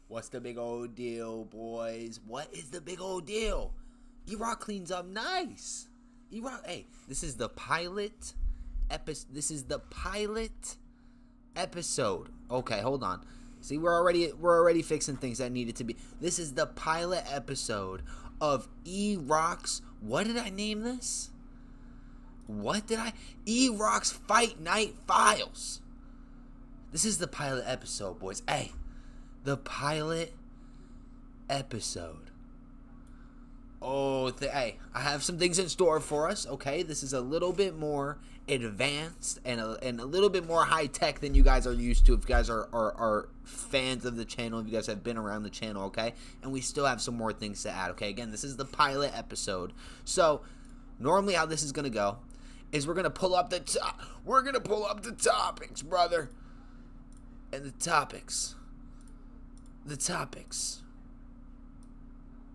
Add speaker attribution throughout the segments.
Speaker 1: What's the big old deal, boys? What is the big old deal? Erok cleans up nice. Erok, hey, this is the pilot episode. Okay, hold on. See, we're already fixing things that needed to be. This is the pilot episode of Erok's. What did I name this? Erok's Fight Night Files. This is the pilot episode, boys. Hey, the pilot episode. Oh, hey, I have some things in store for us, okay? This is a little bit more advanced and a little bit more high-tech than you guys are used to if you guys are fans of the channel, if you guys have been around the channel, okay? And we still have some more things to add, okay? Again, this is the pilot episode. So, normally how this is going to go is we're going to pull up the topics, brother. And the topics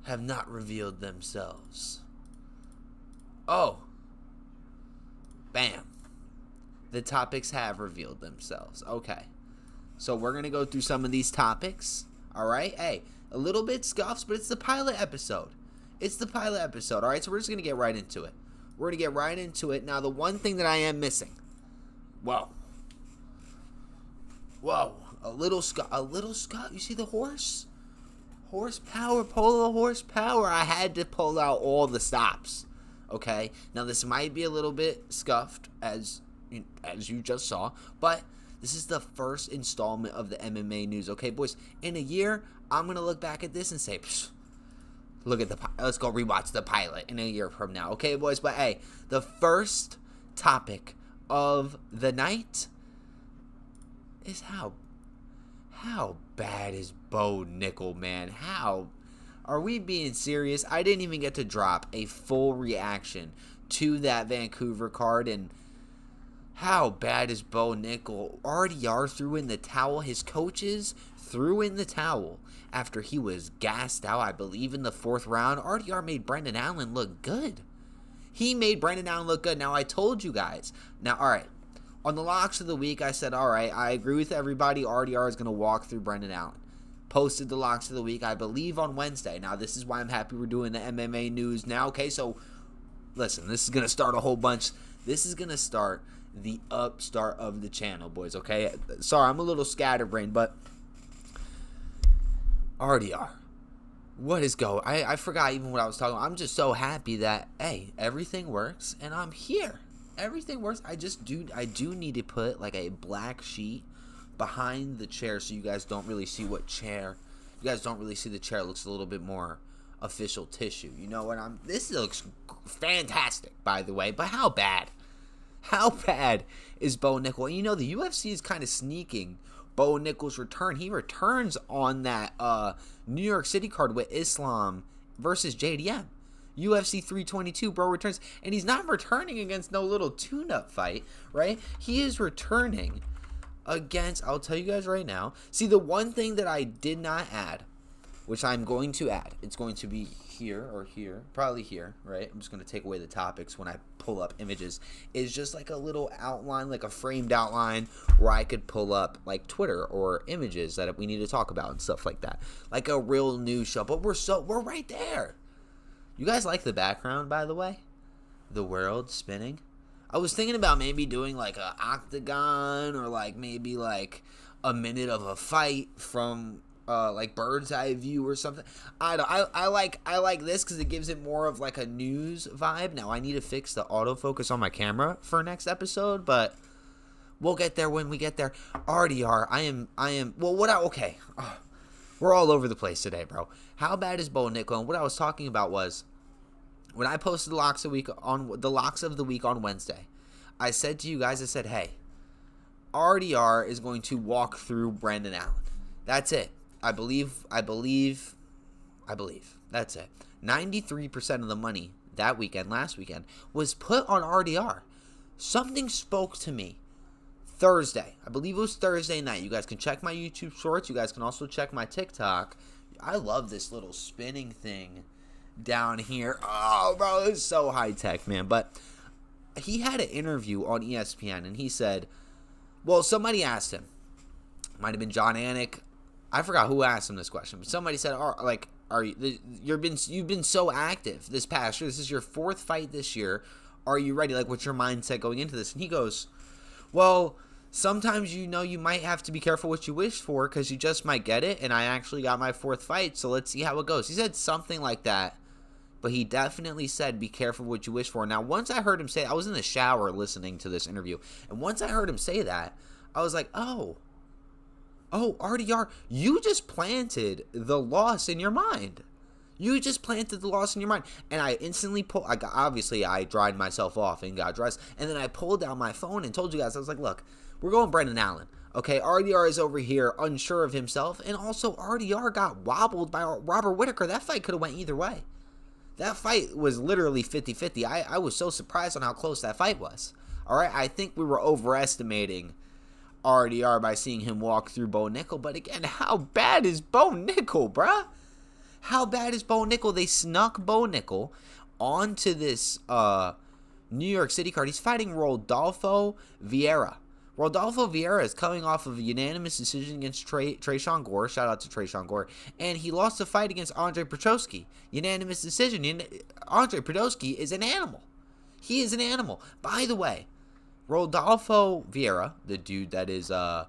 Speaker 1: have not revealed themselves. Oh. Bam. The topics have revealed themselves. Okay. So we're going to go through some of these topics. Alright? Hey, a little bit scuffs, but it's the pilot episode. Alright, so we're just going to get right into it. Now, the one thing that I am missing. Whoa. A little scuff. You see the horse? Polo horsepower. I had to pull out all the stops. Okay? Now, this might be a little bit scuffed, as you just saw, but this is the first installment of the MMA news. Okay, boys? In a year, I'm going to look back at this and say, let's go rewatch the pilot in a year from now. Okay, boys? But, hey, the first topic of the night is how bad is Bo Nickel, man? Are we being serious? I didn't even get to drop a full reaction to that Vancouver card, and how bad is Bo Nickel? RDR threw in the towel. His coaches threw in the towel after he was gassed out, I believe, in the 4th round. RDR made Brendan Allen look good. Now, I told you guys. Now, all right. On the locks of the week, I said, all right, I agree with everybody. RDR is going to walk through Brendan Allen. Posted the locks of the week, I believe, on Wednesday. Now, this is why I'm happy we're doing the MMA news now. Okay, so, listen, this is going to start a whole bunch. This is going to start the upstart of the channel, boys, okay? Sorry, I'm a little scatterbrained, but RDR. What is going? I forgot even what I was talking about. I'm just so happy that, hey, everything works, and I'm here. Everything works. I do need to put like a black sheet behind the chair so you guys don't really see what chair. You guys don't really see the chair. It looks a little bit more official tissue. You know what? This looks fantastic, by the way. But how bad? How bad is Bo Nickel? And you know, the UFC is kind of sneaking Bo Nickel's return. He returns on that New York City card with Islam versus JDM. UFC 322, bro, returns, and he's not returning against no little tune-up fight, right? He is returning against, I'll tell you guys right now. See, the one thing that I did not add, which I'm going to add, it's going to be here or here, probably here, right? I'm just going to take away the topics when I pull up images, is just like a little outline, like a framed outline where I could pull up like Twitter or images that we need to talk about and stuff like that. Like a real news show, but we're right there. You guys like the background, by the way? The world spinning? I was thinking about maybe doing like an octagon or like maybe like a minute of a fight from like bird's eye view or something. I like this because it gives it more of like a news vibe. Now I need to fix the autofocus on my camera for next episode, but we'll get there when we get there. RDR, okay. We're all over the place today, bro. How bad is Bo Nickel? And what I was talking about was, when I posted the locks of the week on Wednesday, I said to you guys, I said, hey, RDR is going to walk through Brendan Allen. That's it. I believe. That's it. 93% of the money last weekend, was put on RDR. Something spoke to me Thursday. I believe it was Thursday night. You guys can check my YouTube shorts. You guys can also check my TikTok. I love this little spinning thing down here. Oh, bro, it's so high tech, man. But he had an interview on ESPN, and he said, well, somebody asked him, might have been John Anik, I forgot who asked him this question, but somebody said, you've been so active this past year. This is your 4th fight this year. Are you ready? Like, what's your mindset going into this? And he goes, well, sometimes you might have to be careful what you wish for because you just might get it. And I actually got my 4th fight, so let's see how it goes. He said something like that, but he definitely said be careful what you wish for. Now, once I heard him say, I was in the shower listening to this interview, and once I heard him say that, I was like, oh, RDR, you just planted the loss in your mind. You just planted the loss in your mind. And I instantly I dried myself off and got dressed. And then I pulled out my phone and told you guys, I was like, look, we're going Brendan Allen. Okay, RDR is over here unsure of himself. And also, RDR got wobbled by Robert Whittaker. That fight could have went either way. That fight was literally 50-50. I was so surprised on how close that fight was. All right, I think we were overestimating RDR by seeing him walk through Bo Nickel. But again, how bad is Bo Nickel, bruh? How bad is Bo Nickel? They snuck Bo Nickel onto this New York City card. He's fighting Rodolfo Vieira. Rodolfo Vieira is coming off of a unanimous decision against Tresean Gore. Shout out to Tresean Gore. And he lost a fight against Andre Petroski. Unanimous decision. Andre Petroski is an animal. He is an animal. By the way, Rodolfo Vieira, the dude that is about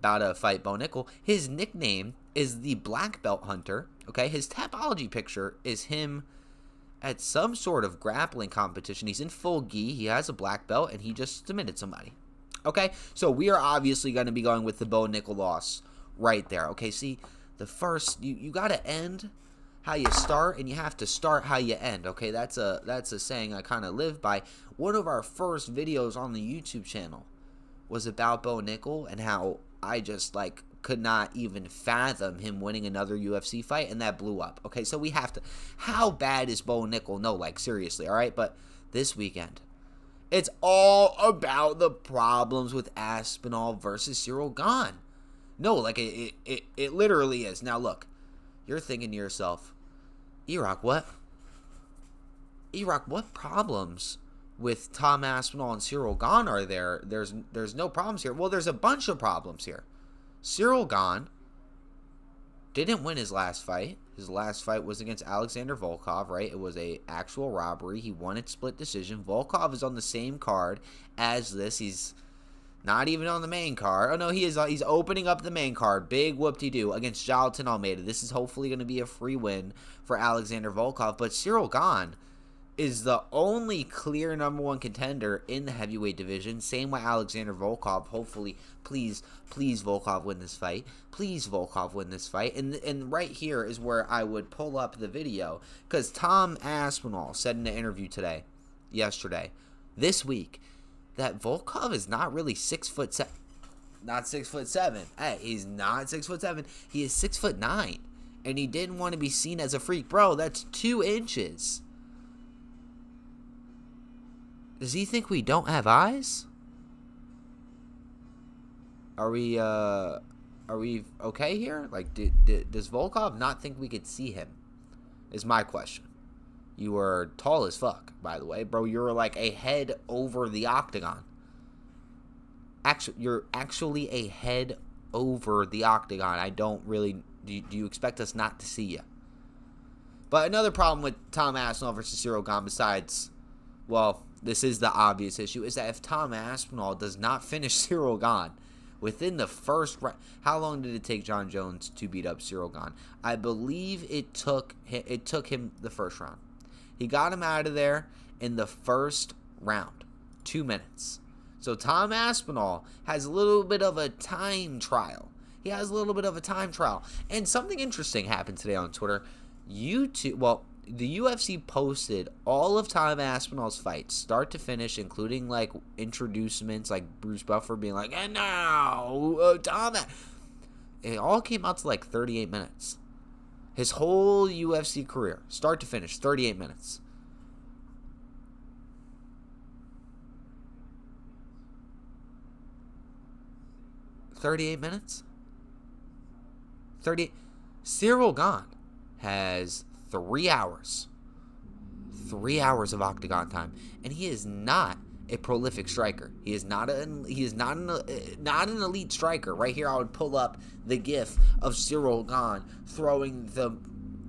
Speaker 1: to fight Bo Nickel, his nickname is the Black Belt Hunter. Okay, his Tapology picture is him at some sort of grappling competition. He's in full gi, he has a black belt, and he just submitted somebody. Okay, so we are obviously going to be going with the Bo Nickel loss right there. Okay, see, the first, you got to end how you start, and you have to start how you end. Okay, that's a saying I kind of live by. One of our first videos on the YouTube channel was about Bo Nickel and how I just could not even fathom him winning another UFC fight, and that blew up. Okay, so we have to. How bad is Bo Nickel? No, seriously, all right? But this weekend, it's all about the problems with Aspinall versus Cyril Gane. No, it literally is. Now, look, you're thinking to yourself, Erok, what? Erok, what problems with Tom Aspinall and Cyril Gane are there? There's no problems here. Well, there's a bunch of problems here. Cyril Gane didn't win his last fight. His last fight was against Alexander Volkov, right? It was a actual robbery. He won it split decision. Volkov is on the same card as this. He's not even on the main card. Oh, no, he is. He's opening up the main card. Big whoop-de-doo against Jailton Almeida. This is hopefully going to be a free win for Alexander Volkov. But Cyril Gane is the only clear #1 contender in the heavyweight division. Same with Alexander Volkov. Hopefully, please Volkov win this fight. Please Volkov win this fight. And right here is where I would pull up the video, because Tom Aspinall said in an interview yesterday, this week, that Volkov is not really 6'7". Not 6'7". Hey, he's not 6'7". He is 6'9", and he didn't want to be seen as a freak, bro. That's 2 inches. Does he think we don't have eyes? Are we okay here? Does Volkov not think we could see him? Is my question. You were tall as fuck, by the way, bro. You were a head over the octagon. You're actually a head over the octagon. I don't really. Do you expect us not to see you? But another problem with Tom Aspinall versus Cyril Gane, besides, well, this is the obvious issue, is that if Tom Aspinall does not finish Cyril Gane within the first round, how long did it take John Jones to beat up Cyril Gane? I believe it took him the first round. He got him out of there in the first round, 2 minutes. So Tom Aspinall has a little bit of a time trial. He has a little bit of a time trial. And something interesting happened today on Twitter. The UFC posted all of Tom Aspinall's fights, start to finish, including introducements, like Bruce Buffer being like, and now, Tom. It all came out to 38 minutes. His whole UFC career, start to finish, 38 minutes. Cyril Gane has 3 hours. 3 hours of octagon time. And he is not a prolific striker. He is not an elite striker. Right here, I would pull up the gif of Cyril Gahn throwing the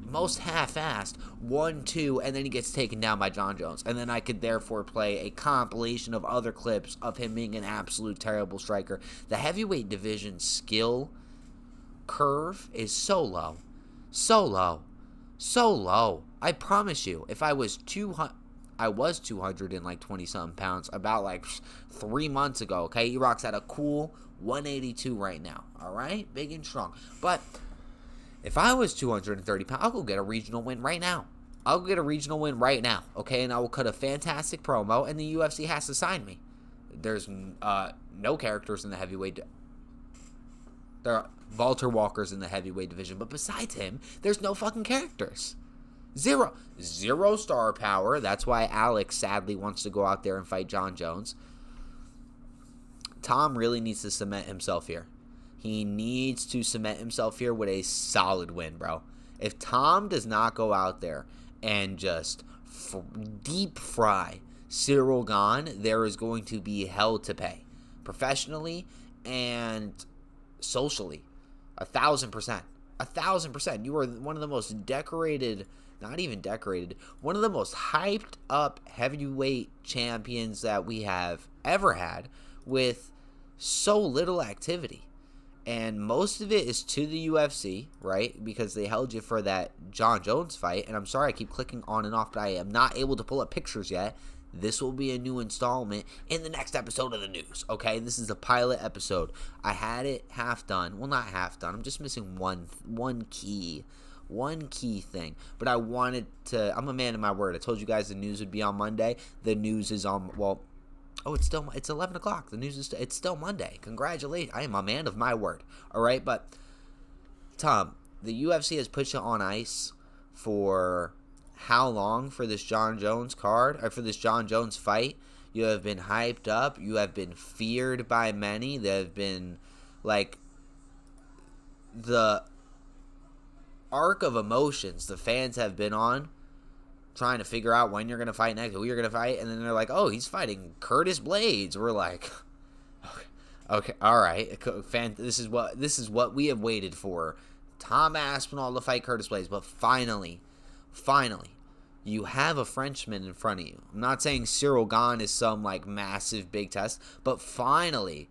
Speaker 1: most half-assed 1-2, and then he gets taken down by Jon Jones. And then I could therefore play a compilation of other clips of him being an absolute terrible striker. The heavyweight division skill curve is so low. So low. So low. I promise you, if I was 200... I was 220-something pounds about like 3 months ago, okay? Erok's at a cool 182 right now, all right? Big and strong. But if I was 230 pounds, I'll go get a regional win right now. I'll get a regional win right now, okay? And I will cut a fantastic promo, and the UFC has to sign me. There's no characters in the heavyweight. There are Walter Walker's in the heavyweight division, but besides him, there's no fucking characters. Zero star power. That's why Alex sadly wants to go out there and fight Jon Jones. Tom really needs to cement himself here. He needs to cement himself here with a solid win, bro. If Tom does not go out there and just deep fry Cyril Gahn, there is going to be hell to pay. Professionally and socially. 1,000%. 1,000%. You are one of the most decorated... Not even decorated. One of the most hyped up heavyweight champions that we have ever had with so little activity. And most of it is to the UFC, right? Because they held you for that Jon Jones fight. And I'm sorry I keep clicking on and off, but I am not able to pull up pictures yet. This will be a new installment in the next episode of the news, okay? This is a pilot episode. I had it half done. Well, not half done. I'm just missing one key thing, but I wanted to... I'm a man of my word. I told you guys the news would be on Monday. The news is on... Well, it's 11 o'clock. The news is... It's still Monday. Congratulations. I am a man of my word. All right, but Tom, the UFC has put you on ice for how long for this Jon Jones card, or for this Jon Jones fight? You have been hyped up. You have been feared by many. There have been, like, the arc of emotions the fans have been on trying to figure out when you're going to fight next, who you're going to fight, and then they're like, oh, he's fighting Curtis Blades. We're like, okay, all right. This is what we have waited for. Tom Aspinall to fight Curtis Blades, but finally, you have a Frenchman in front of you. I'm not saying Cyril Gahn is some, like, massive big test, but finally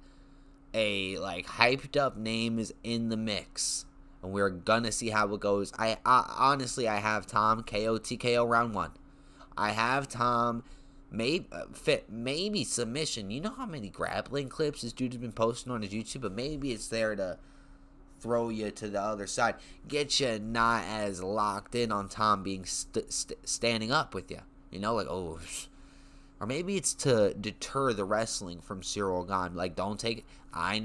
Speaker 1: a, like, hyped up name is in the mix. And we're going to see how it goes. I honestly, I have Tom KO TKO round 1. I have Tom maybe submission. You know how many grappling clips this dude has been posting on his YouTube? But maybe it's there to throw you to the other side. Get you not as locked in on Tom being standing up with you. You know, like, oh... Or maybe it's to deter the wrestling from Cyril Gahn. Like, don't take it. I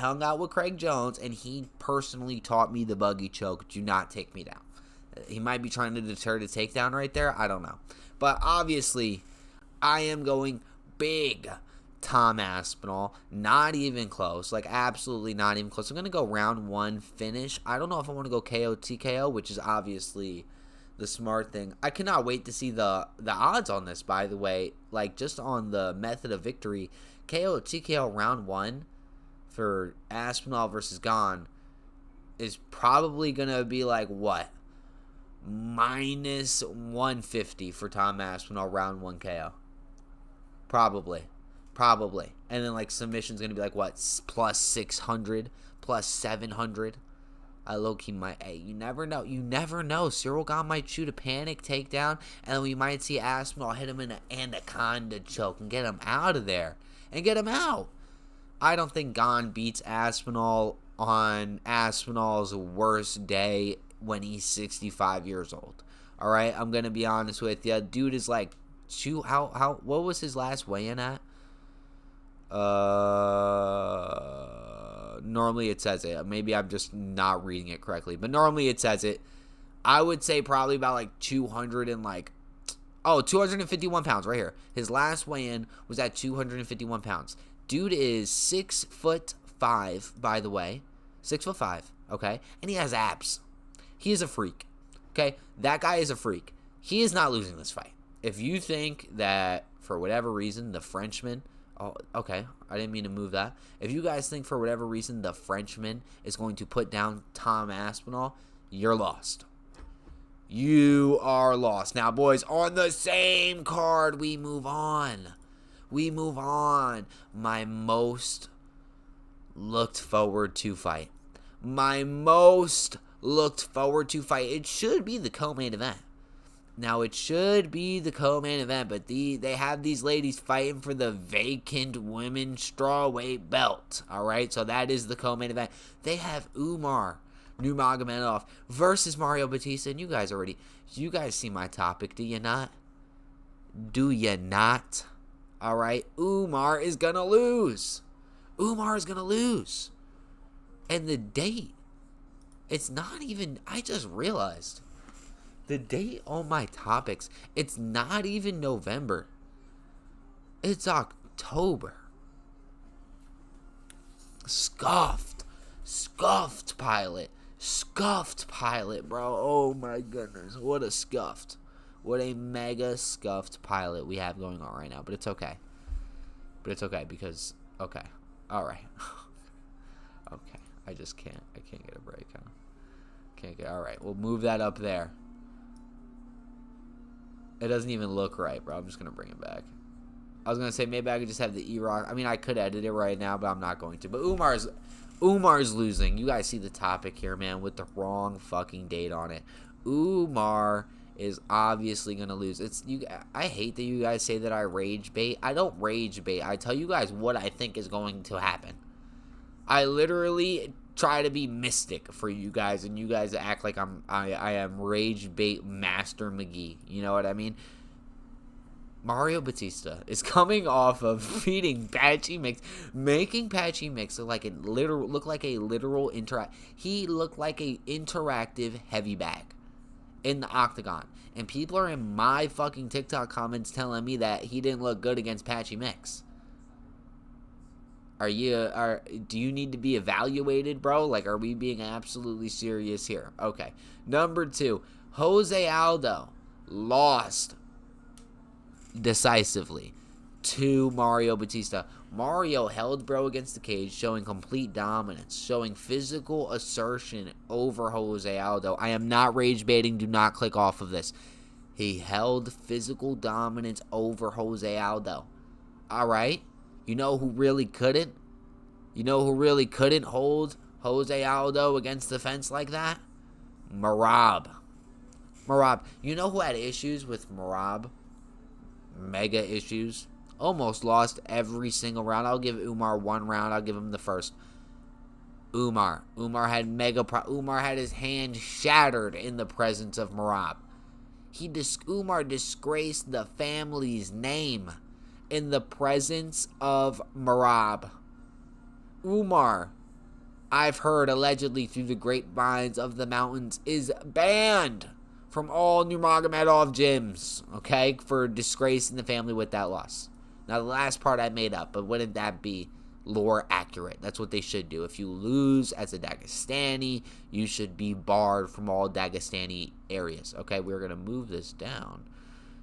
Speaker 1: hung out with Craig Jones, and he personally taught me the buggy choke. Do not take me down. He might be trying to deter the takedown right there. I don't know. But obviously, I am going big Tom Aspinall. Not even close. Like, absolutely not even close. I'm going to go round 1 finish. I don't know if I want to go KO TKO, which is obviously the smart thing. I cannot wait to see the odds on this, by the way. Like, just on the method of victory. KO TKO round 1 for Aspinall versus Gahn is probably going to be like, what? Minus 150 for Tom Aspinall round 1 KO. Probably. And then, like, submission's going to be like, what? Plus 600, plus 700. I low-key might... Hey, you never know. Cyril Gahn might shoot a panic takedown, and then we might see Aspinall hit him in an anaconda choke and get him out of there. And get him out. I don't think Gahn beats Aspinall on Aspinall's worst day when he's 65 years old. All right, I'm gonna be honest with you. Dude is like what was his last weigh-in at? Normally it says it. Maybe I'm just not reading it correctly, but normally it says it. I would say probably about like 251 pounds right here. His last weigh-in was at 251 pounds. Dude is 6'5", by the way. 6'5", okay? And he has abs. He is a freak, okay? That guy is a freak. He is not losing this fight. if you think that for whatever reason the Frenchman, oh, okay, I didn't mean to move that. If you guys think for whatever reason the Frenchman is going to put down Tom Aspinall, you're lost. You are lost. Now, boys, on the same card, we move on. We move on. My most looked forward to fight. My most looked forward to fight. It should be the co-main event. Now, it should be the co-main event, but they have these ladies fighting for the vacant women's strawweight belt. All right, so that is the co-main event. They have Umar Nurmagomedov versus Mario Batista, and you guys see my topic, do you not? Do you not? All right, Umar is gonna lose. Umar is gonna lose, and the date. It's not even. I just realized. The date on my topics, it's not even November. It's October. Scuffed pilot. Scuffed pilot, bro. Oh my goodness. What a scuffed. What a mega scuffed pilot we have going on right now. But it's okay. Because, okay. Alright. Okay. I just can't. I can't get a break, huh? Can't get. Alright. We'll move that up there. It doesn't even look right, bro. I'm just going to bring it back. I was going to say maybe I could just have the Erok. I mean, I could edit it right now, but I'm not going to. But Umar's losing. You guys see the topic here, man, with the wrong fucking date on it. Umar is obviously going to lose. I hate that you guys say that I rage bait. I don't rage bait. I tell you guys what I think is going to happen. I literally try to be mystic for you guys, and you guys act like I am rage bait master McGee. You know what I mean? Mario Batista is coming off of beating Patchy Mix, making Patchy Mix look like a literal He looked like a interactive heavy bag in the octagon, and people are in my fucking TikTok comments telling me that he didn't look good against Patchy Mix. Do you need to be evaluated, bro? Like, are we being absolutely serious here? Okay. Number 2, Jose Aldo lost decisively to Mario Batista. Mario held bro against the cage, showing complete dominance, showing physical assertion over Jose Aldo. I am not rage baiting. Do not click off of this. He held physical dominance over Jose Aldo. All right? You know who really couldn't? You know who really couldn't hold Jose Aldo against the fence like that? Merab. You know who had issues with Merab? Mega issues. Almost lost every single round. I'll give Umar one round. I'll give him the first. Umar had Umar had his hand shattered in the presence of Merab. Umar disgraced the family's name in the presence of Merab. Umar, I've heard allegedly through the grapevines of the mountains, is banned from all Nurmagomedov gyms, okay, for disgracing the family with that loss. Now, the last part I made up, but wouldn't that be lore accurate? That's what they should do. If you lose as a Dagestani, you should be barred from all Dagestani areas, okay? We're going to move this down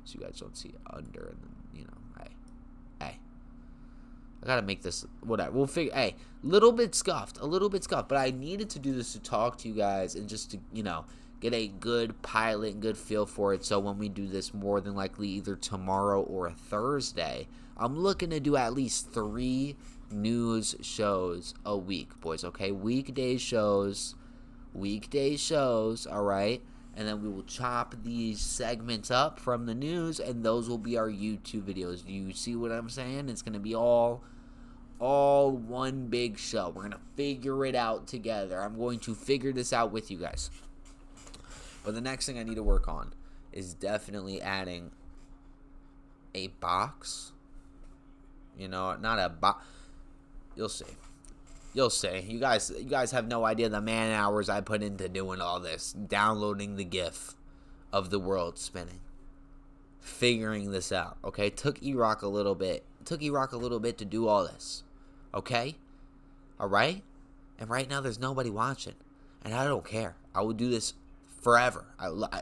Speaker 1: so you guys don't see it under, and then, you know, hey. I got to make this, whatever. We'll figure, a little bit scuffed, but I needed to do this to talk to you guys and just to, you know, get a good pilot and good feel for it. So when we do this more than likely either tomorrow or Thursday, I'm looking to do at least 3 news shows a week, boys, okay? Weekday shows, all right? And then we will chop these segments up from the news, and those will be our YouTube videos. Do you see what I'm saying? It's going to be all one big show. We're going to figure it out together. I'm going to figure this out with you guys. But the next thing I need to work on is definitely adding a box. You know, not a box. You'll see. You guys have no idea the man hours I put into doing all this. Downloading the GIF of the world spinning. Figuring this out. Okay? Took Erok a little bit to do all this. Okay? Alright? And right now there's nobody watching. And I don't care. I will do this forever.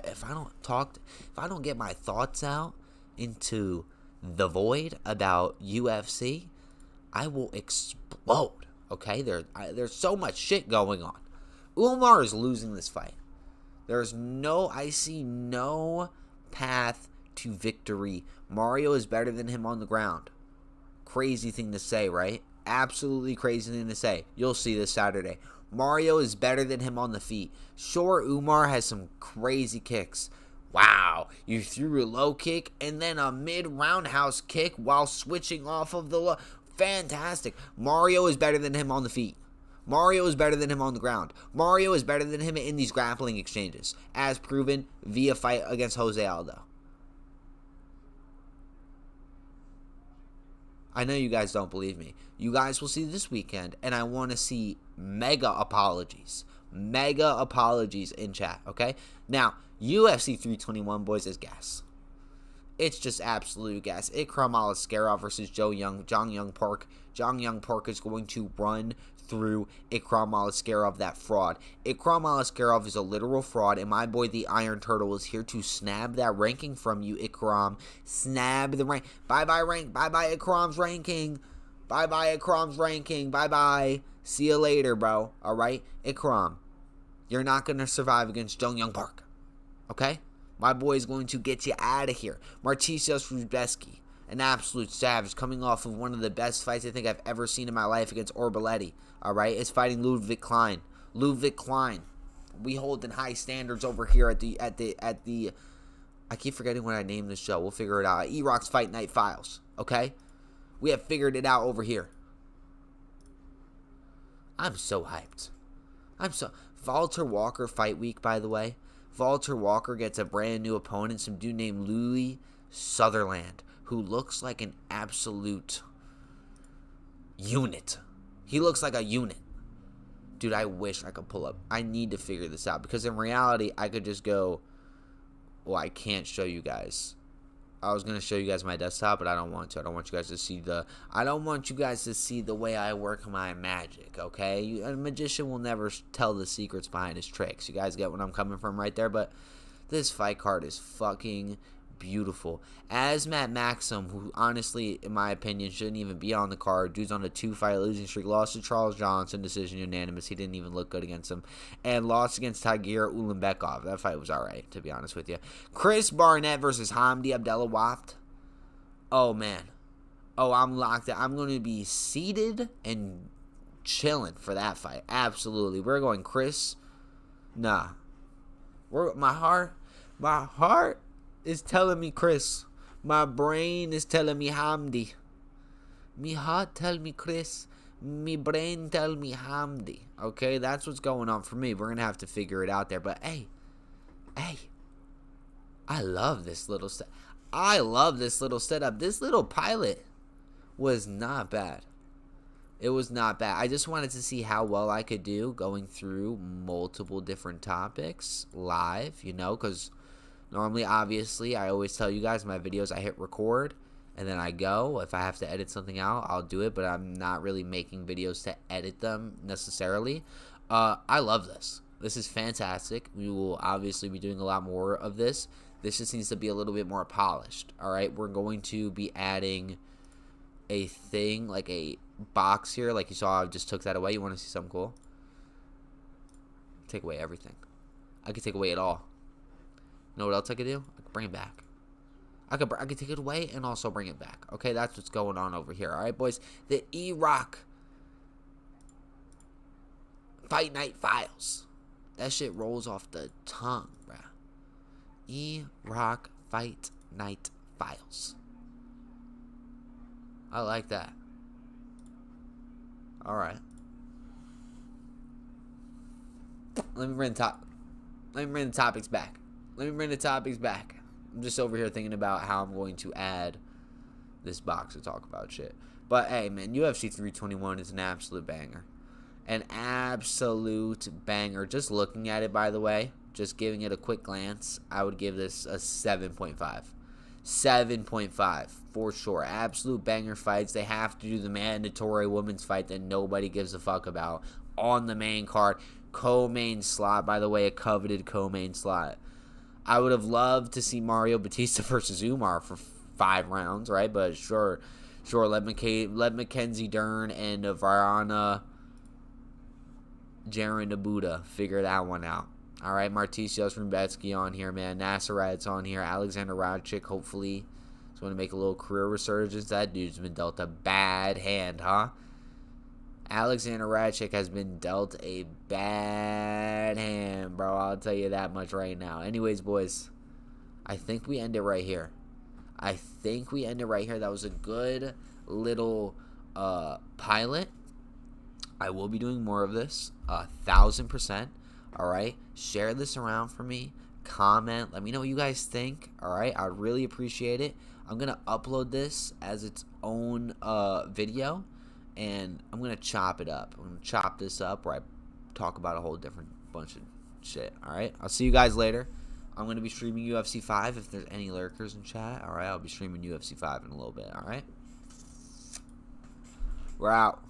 Speaker 1: If I don't get my thoughts out into the void about UFC, I will explode. Okay, there's so much shit going on. Umar is losing this fight. I see no path to victory. Mario is better than him on the ground. Crazy thing to say, right? Absolutely crazy thing to say. You'll see this Saturday. Mario is better than him on the feet. Sure, Umar has some crazy kicks. Wow, you threw a low kick and then a mid-roundhouse kick while switching off of the low. Fantastic. Mario is better than him on the feet. Mario is better than him on the ground. Mario is better than him in these grappling exchanges, as proven via fight against Jose Aldo. I know you guys don't believe me. You guys will see this weekend, and I want to see mega apologies. Mega apologies in chat, okay? Now, UFC 321, boys, is gas. It's just absolute gas. Ikram Aliskerov versus Jong Young Park. Jong Young Park is going to run through Ikram Aliskerov, that fraud. Ikram Aliskerov is a literal fraud, and my boy the Iron Turtle is here to snab that ranking from you, Ikram. Snab the rank. Bye-bye rank. Bye-bye Ikram's ranking. Bye-bye Ikram's ranking. Bye-bye. See you later, bro. All right? Ikram, you're not going to survive against Jong Young Park. Okay? My boy is going to get you out of here. Martisios Rubetsky, an absolute savage, coming off of one of the best fights I think I've ever seen in my life against Orboletti. All right, is fighting Ludwig Klein. Ludwig Klein. We hold in high standards over here at the. I keep forgetting what I named this show. We'll figure it out. Erok's Fight Night Files. Okay, we have figured it out over here. I'm so hyped. Walter Walker fight week, by the way. Walter Walker gets a brand new opponent, some dude named Louis Sutherland, who looks like an absolute unit. He looks like a unit. Dude, I wish I could pull up. I need to figure this out, because in reality, I could just go, well, I can't show you guys. I was going to show you guys my desktop, but I don't want to. I don't want you guys to see the way I work my magic, okay? A magician will never tell the secrets behind his tricks. You guys get what I'm coming from right there? But this fight card is fucking beautiful. As Matt Maxim, who honestly, in my opinion, shouldn't even be on the card. Dude's on a 2-fight losing streak. Lost to Charles Johnson, decision unanimous. He didn't even look good against him. And lost against Tagir Ulanbekov. That fight was alright, to be honest with you. Chris Barnett versus Hamdi Abdelawaft. Oh, man. Oh, I'm locked in. I'm going to be seated and chilling for that fight. Absolutely. We're going Chris. Nah. My heart is telling me Chris. My brain is telling me Hamdi. Me heart tell me Chris. Me brain tell me Hamdi. Okay, that's what's going on for me. We're gonna have to figure it out there. But hey, I love this little setup. This little pilot was not bad. It was not bad. I just wanted to see how well I could do going through multiple different topics live, because normally, obviously, I always tell you guys in my videos, I hit record, and then I go. If I have to edit something out, I'll do it, but I'm not really making videos to edit them necessarily. I love this. This is fantastic. We will obviously be doing a lot more of this. This just needs to be a little bit more polished, all right? We're going to be adding a thing, like a box here. Like you saw, I just took that away. You want to see something cool? Take away everything. I could take away it all. You know what else I could do? I could bring it back. I could take it away and also bring it back. Okay, that's what's going on over here. All right, boys. The Erok Fight Night Files. That shit rolls off the tongue, bruh. Erok Fight Night Files. I like that. All right. Let me bring the topics back. I'm just over here thinking about how I'm going to add this box to talk about shit. But, hey, man, UFC 321 is an absolute banger. An absolute banger. Just looking at it, by the way, just giving it a quick glance, I would give this a 7.5. 7.5 for sure. Absolute banger fights. They have to do the mandatory women's fight that nobody gives a fuck about on the main card. Co-main slot, by the way, a coveted co-main slot. I would have loved to see Mario Batista versus Umar for 5 rounds, right? But sure, let Mackenzie Dern and Varana Jaron Nabuda figure that one out. All right, Martisios Rumbetsky on here, man. Nasserad's on here. Alexander Radchik, hopefully, is going to make a little career resurgence. That dude's been dealt a bad hand, huh? Alexander Radchik has been dealt a bad hand, bro. I'll tell you that much right now. Anyways, boys, I think we end it right here. That was a good little pilot. I will be doing more of this, 1,000%. All right, share this around for me. Comment. Let me know what you guys think. All right, I'd really appreciate it. I'm gonna upload this as its own video, and I'm gonna chop it up. I'm gonna chop this up where I talk about a whole different bunch of shit. All right, I'll see you guys later. I'm gonna be streaming UFC 5 if there's any lurkers in chat. All right, I'll be streaming UFC 5 in a little bit. All right, we're out.